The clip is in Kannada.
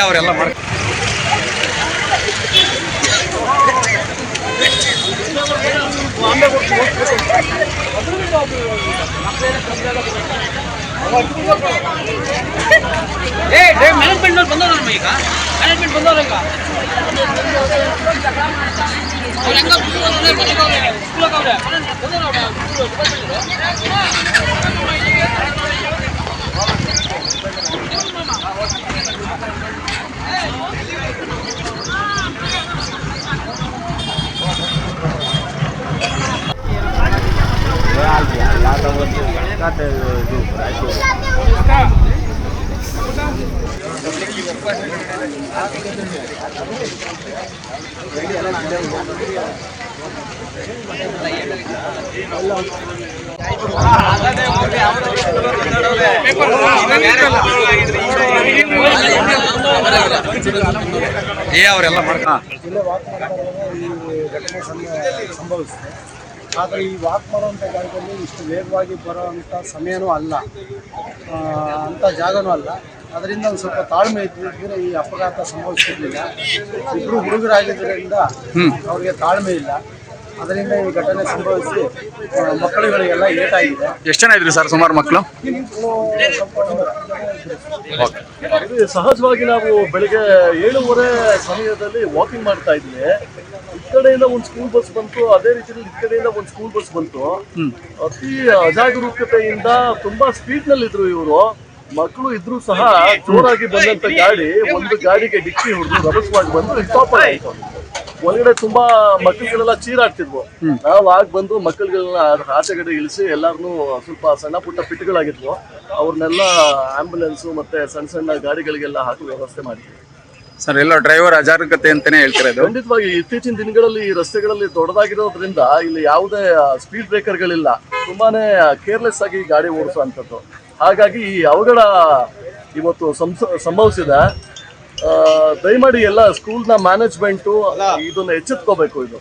ಅವರೆಲ್ಲ ಮಾಡ ಮ್ಯಾನೇಜ್ಮೆಂಟ್ ಬಂದವ್ರಮ್ಮ ಈಗ ಮ್ಯಾನೇಜ್ಮೆಂಟ್ ಬಂದವ್ರ ಈಗ ಅವರೆಲ್ಲ ಸಂಭವಿಸಿದೆ. ಆದರೆ ಈ ವಾಕ್ ಮಾಡುವಂಥ ಜಾಗದಲ್ಲಿ ಇಷ್ಟು ವೇಗವಾಗಿ ಬರುವಂಥ ಸಮಯನೂ ಅಲ್ಲ, ಅಂಥ ಜಾಗನೂ ಅಲ್ಲ. ಅದರಿಂದ ಒಂದು ಸ್ವಲ್ಪ ತಾಳ್ಮೆ ಇದ್ದಿದ್ರೆ ಈ ಅಪಘಾತ ಸಂಭವಿಸ್ತಿರ್ಲಿಲ್ಲ. ಇಬ್ಬರು ಹುಡುಗರಾಗಿದ್ದರಿಂದ ಅವರಿಗೆ ತಾಳ್ಮೆ ಇಲ್ಲ, ಅದರಿಂದ ಈ ಘಟನೆ ಸಂಭವಿಸಿ ಮಕ್ಕಳುಗಳಿಗೆಲ್ಲ ಏಟಾಗಿದೆ. ಎಷ್ಟು ಜನ ಇದ್ರಿ ಸರ್? ಸುಮಾರು ಮಕ್ಕಳು ಸಹಜವಾಗಿ ನಾವು ಬೆಳಿಗ್ಗೆ 7:30 ಸಮಯದಲ್ಲಿ ವಾಕಿಂಗ್ ಮಾಡ್ತಾ ಇದ್ವಿ. ಈ ಕಡೆಯಿಂದ ಒಂದು ಸ್ಕೂಲ್ ಬಸ್ ಬಂತು, ಅದೇ ರೀತಿಯಲ್ಲಿ ಈ ಕಡೆಯಿಂದ ಒಂದು ಸ್ಕೂಲ್ ಬಸ್ ಬಂತು. ಅತಿ ಅಜಾಗರೂಕತೆಯಿಂದ ತುಂಬಾ ಸ್ಪೀಡ್ ನಲ್ಲಿ ಇದ್ರು ಇವರು. ಮಕ್ಕಳು ಇದ್ರು ಸಹ ಜೋರಾಗಿ ಬಂದಂತ ಗಾಡಿ ಒಂದು ಗಾಡಿಗೆ ಡಿಕ್ಕಿ ಹೊಡೆದು ರಭಸವಾಗಿ ಬಂದು ಸ್ಟಾಪ್ ಆಯಿತು. ಒಳಗಡೆ ತುಂಬಾ ಮಕ್ಕಳುಗಳೆಲ್ಲ ಚೀರಾಡ್ತಿದ್ವು. ನಾವು ಆಗ ಬಂದು ಮಕ್ಕಳುಗಳನ್ನ ಆಚೆಗಡೆ ಇಳಿಸಿ ಎಲ್ಲಾರನ್ನೂ ಸ್ವಲ್ಪ ಸಣ್ಣ ಪುಟ್ಟ ಪಿಟ್ಗಳಾಗಿದ್ವು, ಅವ್ರನ್ನೆಲ್ಲ ಆಂಬ್ಯುಲೆನ್ಸು ಮತ್ತೆ ಸಣ್ಣ ಸಣ್ಣ ಗಾಡಿಗಳಿಗೆಲ್ಲ ಹಾಕಿ ವ್ಯವಸ್ಥೆ ಮಾಡಿದ್ವಿ. ಸರ್, ಎಲ್ಲ ಡ್ರೈವರ್ ಅಜಾಗರೂಕತೆ ಅಂತಾನೆ ಹೇಳ್ತಿರೋದು. ಖಂಡಿತವಾಗಿ ಇತ್ತೀಚಿನ ದಿನಗಳಲ್ಲಿ ಈ ರಸ್ತೆಗಳಲ್ಲಿ ದೊಡ್ಡದಾಗಿರೋದ್ರಿಂದ ಇಲ್ಲಿ ಯಾವುದೇ ಸ್ಪೀಡ್ ಬ್ರೇಕರ್ಗಳಿಲ್ಲ, ತುಂಬಾನೇ ಕೇರ್ಲೆಸ್ ಆಗಿ ಗಾಡಿ ಓಡಿಸುವಂಥದ್ದು. ಹಾಗಾಗಿ ಈ ಅವಘಡ ಇವತ್ತು ಸಂಭವಿಸಿದೆ. ದಯಮಾಡಿ ಎಲ್ಲ ಸ್ಕೂಲ್ನ ಮ್ಯಾನೇಜ್ಮೆಂಟು ಇದನ್ನ ಎಚ್ಚೆತ್ಕೋಬೇಕು. ಇದು